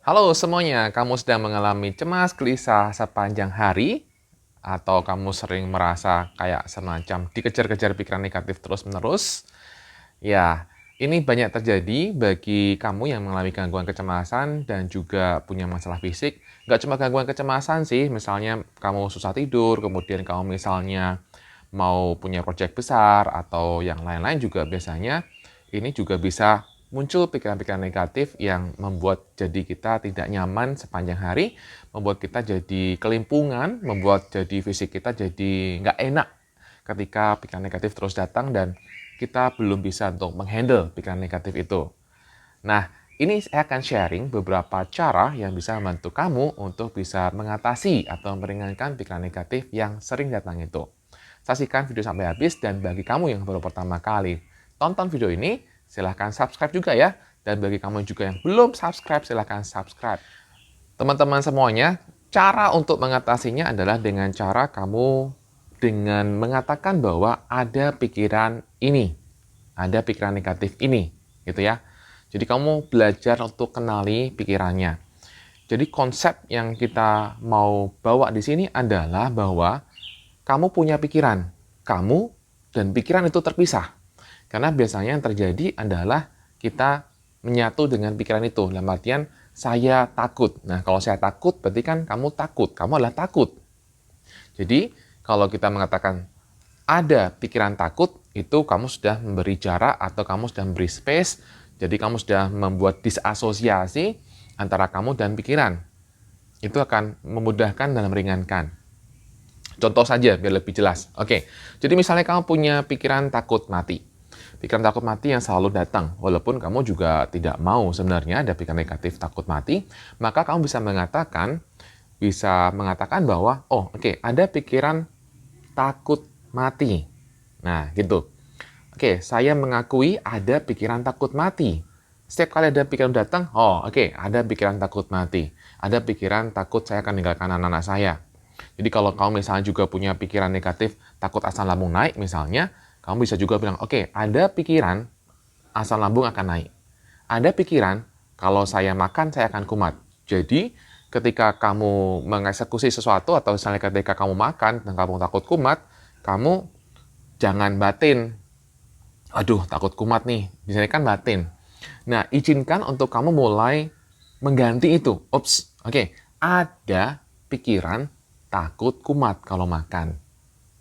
Halo semuanya, kamu sedang mengalami cemas gelisah sepanjang hari? Atau kamu sering merasa kayak semacam dikejar-kejar pikiran negatif terus-menerus? Ya, ini banyak terjadi bagi kamu yang mengalami gangguan kecemasan dan juga punya masalah fisik. Nggak cuma gangguan kecemasan sih, misalnya kamu susah tidur, kemudian kamu misalnya mau punya proyek besar, atau yang lain-lain juga biasanya ini juga bisa muncul pikiran-pikiran negatif yang membuat jadi kita tidak nyaman sepanjang hari, membuat kita jadi kelimpungan, membuat jadi fisik kita jadi nggak enak ketika pikiran negatif terus datang dan kita belum bisa untuk menghandle pikiran negatif itu. Nah, ini saya akan sharing beberapa cara yang bisa membantu kamu untuk bisa mengatasi atau meringankan pikiran negatif yang sering datang itu. Saksikan video sampai habis dan bagi kamu yang baru pertama kali tonton video ini, silahkan subscribe juga ya. Dan bagi kamu juga yang belum subscribe, silahkan subscribe. Teman-teman semuanya, cara untuk mengatasinya adalah dengan cara kamu dengan mengatakan bahwa ada pikiran ini, ada pikiran negatif ini, gitu ya. Jadi kamu belajar untuk kenali pikirannya. Jadi konsep yang kita mau bawa di sini adalah bahwa kamu punya pikiran, kamu dan pikiran itu terpisah. Karena biasanya yang terjadi adalah kita menyatu dengan pikiran itu. Dalam artian, saya takut. Nah, kalau saya takut, berarti kan kamu takut. Kamu adalah takut. Jadi, kalau kita mengatakan ada pikiran takut, itu kamu sudah memberi jarak atau kamu sudah memberi space. Jadi, kamu sudah membuat disasosiasi antara kamu dan pikiran. Itu akan memudahkan dan meringankan. Contoh saja biar lebih jelas. Oke, jadi misalnya kamu punya pikiran takut mati. Pikiran takut mati yang selalu datang, walaupun kamu juga tidak mau sebenarnya ada pikiran negatif takut mati, maka kamu bisa mengatakan bahwa, oh oke, ada pikiran takut mati. Nah, gitu. Oke, saya mengakui ada pikiran takut mati. Setiap kali ada pikiran datang, oh oke, ada pikiran takut mati. Ada pikiran takut saya akan meninggalkan anak-anak saya. Jadi kalau kamu misalnya juga punya pikiran negatif, takut asam lambung naik misalnya, kamu bisa juga bilang, oke, ada pikiran asam lambung akan naik. Ada pikiran kalau saya makan, saya akan kumat. Jadi ketika kamu mengeksekusi sesuatu atau misalnya ketika kamu makan dan kamu takut kumat, kamu jangan batin. Aduh, takut kumat nih. Misalnya kan batin. Nah, izinkan untuk kamu mulai mengganti itu. Ups, oke, ada pikiran takut kumat kalau makan.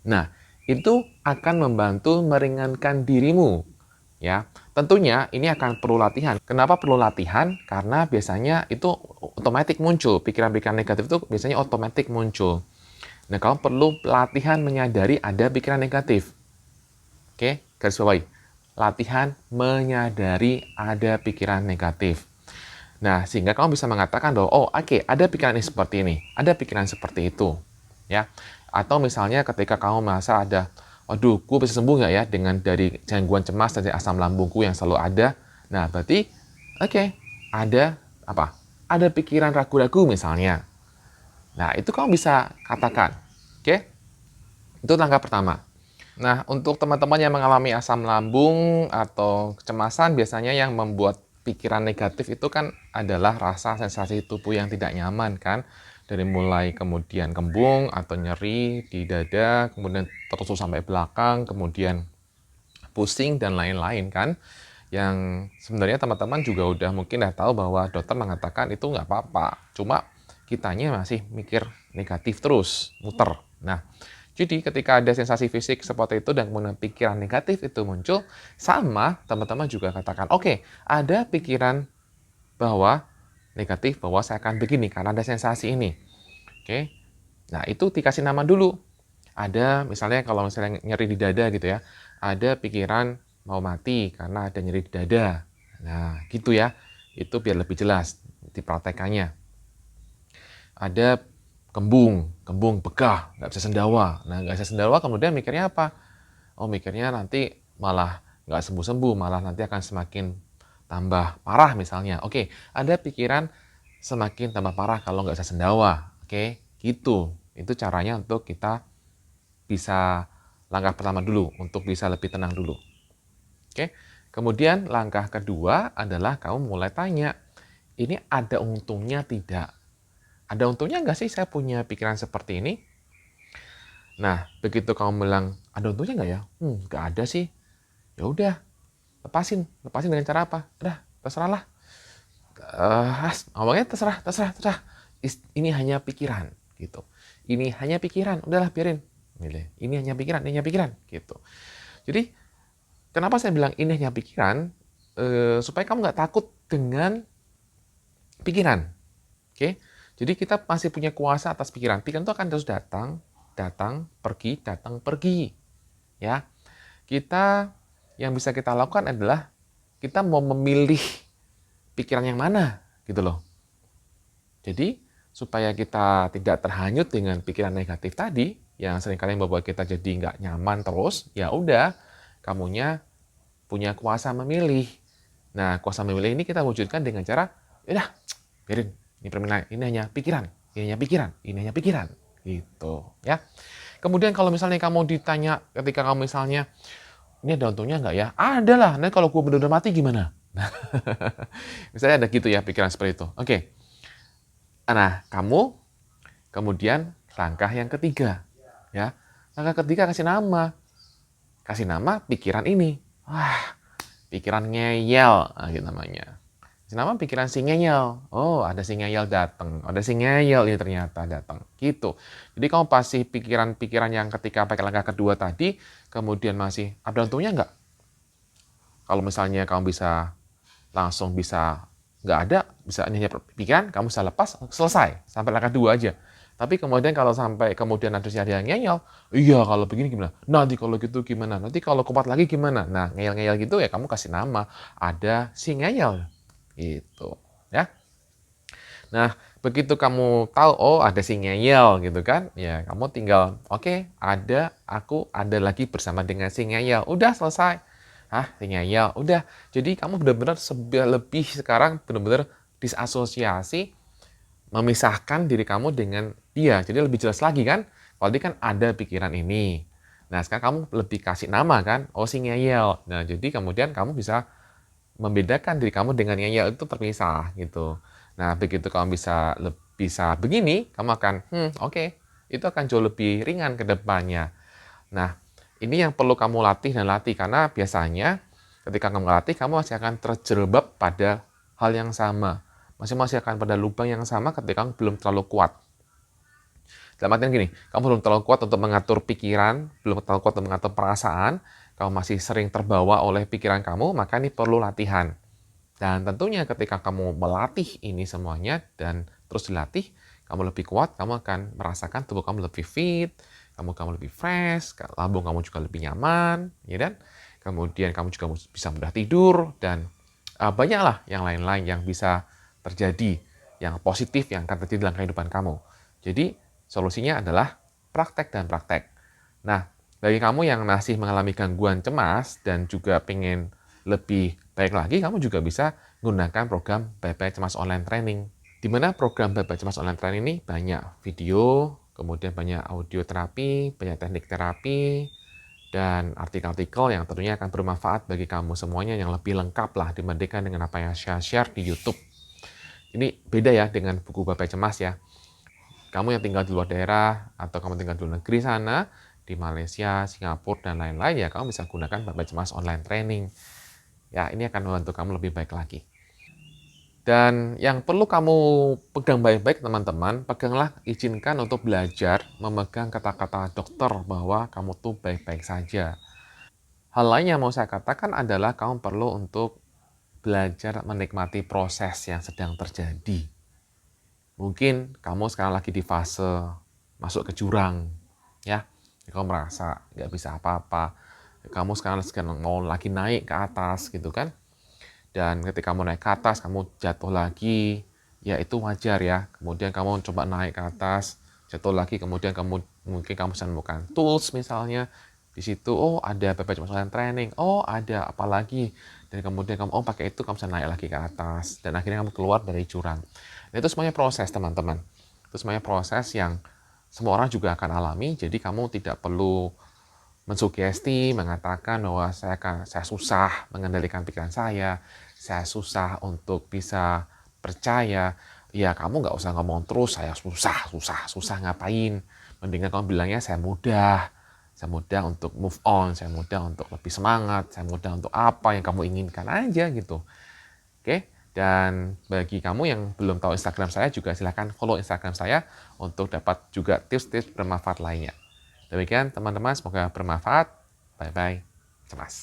Nah, itu akan membantu meringankan dirimu. Ya, tentunya ini akan perlu latihan. Kenapa perlu latihan? Karena biasanya itu otomatis muncul. Pikiran-pikiran negatif itu biasanya otomatis muncul. Nah, kamu perlu latihan menyadari ada pikiran negatif. Oke, garis bawahi. Latihan menyadari ada pikiran negatif. Nah, sehingga kamu bisa mengatakan bahwa, oh oke, ada pikiran ini seperti ini, ada pikiran seperti itu. Ya, atau misalnya ketika kamu merasa ada, waduh, gue bisa sembuh nggak ya dengan dari gangguan cemas dari asam lambungku yang selalu ada. Nah, berarti, oke, ada apa? Ada pikiran ragu-ragu misalnya. Nah, itu kamu bisa katakan. Oke, itu langkah pertama. Nah, untuk teman-teman yang mengalami asam lambung atau kecemasan, biasanya yang membuat pikiran negatif itu kan adalah rasa sensasi tubuh yang tidak nyaman kan. Dari mulai kemudian kembung atau nyeri di dada, kemudian tertusuk sampai belakang, kemudian pusing dan lain-lain kan. Yang sebenarnya teman-teman juga udah mungkin udah tahu bahwa dokter mengatakan itu nggak apa-apa. Cuma kitanya masih mikir negatif terus, muter. Nah, jadi ketika ada sensasi fisik seperti itu dan kemudian pikiran negatif itu muncul, sama teman-teman juga katakan, oke, ada pikiran bahwa negatif bahwa saya akan begini karena ada sensasi ini. Oke. Nah, itu dikasih nama dulu. Ada misalnya kalau misalnya nyeri di dada gitu ya, ada pikiran mau mati karena ada nyeri di dada. Nah, gitu ya. Itu biar lebih jelas dipraktekannya. Ada kembung, kembung begah, nggak bisa sendawa. Nah, nggak bisa sendawa kemudian mikirnya apa? Oh, mikirnya nanti malah nggak sembuh-sembuh, malah nanti akan semakin tambah parah misalnya. Oke, ada pikiran semakin tambah parah kalau nggak bisa sendawa. Oke, gitu. Itu caranya untuk kita bisa langkah pertama dulu, untuk bisa lebih tenang dulu. Oke, kemudian langkah kedua adalah kamu mulai tanya, ini ada untungnya tidak? Ada untungnya nggak sih saya punya pikiran seperti ini? Nah, begitu kamu bilang, ada untungnya nggak ya? Nggak ada sih. Ya udah, lepasin dengan cara apa? Udah, terserah lah. Ngomongnya terserah. Ini hanya pikiran, gitu. Ini hanya pikiran, udahlah biarin. Gitu. Ini hanya pikiran, gitu. Jadi, kenapa saya bilang ini hanya pikiran? Supaya kamu nggak takut dengan pikiran. Oke? Jadi kita masih punya kuasa atas pikiran. Pikiran itu akan terus datang, pergi. Ya, kita yang bisa kita lakukan adalah kita mau memilih pikiran yang mana, gitu loh. Jadi supaya kita tidak terhanyut dengan pikiran negatif tadi, yang seringkali membuat kita jadi nggak nyaman terus, ya udah, kamunya punya kuasa memilih. Nah, kuasa memilih ini kita wujudkan dengan cara, udah, biarin, ini permainan, ini hanya pikiran, gitu, ya. Kemudian kalau misalnya kamu ditanya, ketika kamu misalnya, ini ada untungnya nggak ya? Ada lah, nanti kalau gue benar-benar mati gimana? Misalnya ada gitu ya, pikiran seperti itu. Oke. Nah, kamu kemudian langkah yang ketiga, ya. Langkah ketiga kasih nama. Kasih nama pikiran ini. Wah, pikiran ngeyel, gitu namanya. Kasih nama pikiran si ngeyel. Oh, ada si ngeyel datang. Ada si ngeyel ini ternyata datang. Gitu. Jadi kamu pasti pikiran-pikiran yang ketika pakai langkah kedua tadi, kemudian masih ada untungnya nggak? Kalau misalnya kamu langsung bisa nggak ada, bisa hanya pikiran, kamu bisa lepas, selesai. Sampai langkah 2 aja. Tapi kemudian kalau sampai kemudian ada yang ngeyel, iya kalau begini gimana? Nanti kalau gitu gimana? Nanti kalau kuat lagi gimana? Nah, ngeyel-ngeyel gitu ya kamu kasih nama, ada si ngeyel. Gitu, ya. Nah, begitu kamu tahu, oh ada si ngeyel gitu kan, ya kamu tinggal, oke, aku ada lagi bersama dengan si ngeyel. Udah selesai. Si ngeyel. Udah. Jadi kamu benar-benar lebih sekarang benar-benar disasosiasi, memisahkan diri kamu dengan dia. Jadi lebih jelas lagi kan, kalau dia kan ada pikiran ini. Nah, sekarang kamu lebih kasih nama kan, oh si ngeyel. Nah, jadi kemudian kamu bisa membedakan diri kamu dengan ngeyel itu terpisah gitu. Nah, begitu kamu bisa begini, kamu akan, oke, itu akan jauh lebih ringan ke depannya. Nah, ini yang perlu kamu latih karena biasanya ketika kamu latih, kamu masih akan terjerembab pada hal yang sama. Masih akan pada lubang yang sama ketika kamu belum terlalu kuat. Dalam artian gini, kamu belum terlalu kuat untuk mengatur pikiran, belum terlalu kuat untuk mengatur perasaan, kamu masih sering terbawa oleh pikiran kamu, maka ini perlu latihan. Dan tentunya ketika kamu melatih ini semuanya dan terus dilatih, kamu lebih kuat, kamu akan merasakan tubuh kamu lebih fit, kamu lebih fresh, lambung kamu juga lebih nyaman, ya kan? Kemudian kamu juga bisa mudah tidur dan banyaklah yang lain-lain yang bisa terjadi, yang positif yang akan terjadi dalam kehidupan kamu. Jadi solusinya adalah praktek dan praktek. Nah, bagi kamu yang masih mengalami gangguan cemas dan juga pengen lebih baik lagi, kamu juga bisa menggunakan program Bye-Bye Cemas Online Training. Di mana program Bye-Bye Cemas Online Training ini banyak video, kemudian banyak audio terapi, banyak teknik terapi, dan artikel-artikel yang tentunya akan bermanfaat bagi kamu semuanya yang lebih lengkap lah dibandingkan dengan apa yang saya share di YouTube. Ini beda ya dengan buku Bye-Bye Cemas ya. Kamu yang tinggal di luar daerah atau kamu tinggal di luar negeri sana, di Malaysia, Singapura, dan lain-lain, ya kamu bisa gunakan Bye-Bye Cemas Online Training. Ya, ini akan membantu kamu lebih baik lagi. Dan yang perlu kamu pegang baik-baik teman-teman, peganglah, izinkan untuk belajar memegang kata-kata dokter bahwa kamu tuh baik-baik saja. Hal lain yang mau saya katakan adalah kamu perlu untuk belajar menikmati proses yang sedang terjadi. Mungkin kamu sekarang lagi di fase masuk ke jurang, ya. Kamu merasa nggak bisa apa-apa. Kamu sekarang mau lagi naik ke atas gitu kan. Dan ketika kamu naik ke atas, kamu jatuh lagi, ya itu wajar ya. Kemudian kamu coba naik ke atas, jatuh lagi, kemudian mungkin kamu bisa menemukan tools misalnya. Di situ, oh ada Bye-Bye Cemas Online Training, oh ada apa lagi. Dan kemudian kamu, oh pakai itu kamu bisa naik lagi ke atas. Dan akhirnya kamu keluar dari jurang. Nah, itu semuanya proses teman-teman. Itu semuanya proses yang semua orang juga akan alami, jadi kamu tidak perlu mensugesti, mengatakan bahwa saya susah mengendalikan pikiran saya susah untuk bisa percaya, ya kamu nggak usah ngomong terus, saya susah ngapain. Mendingan kamu bilangnya saya mudah untuk move on, saya mudah untuk lebih semangat, saya mudah untuk apa yang kamu inginkan aja gitu. Oke, dan bagi kamu yang belum tahu Instagram saya juga silahkan follow Instagram saya untuk dapat juga tips-tips bermanfaat lainnya. Demikian teman-teman, semoga bermanfaat. Bye-bye. Cemas.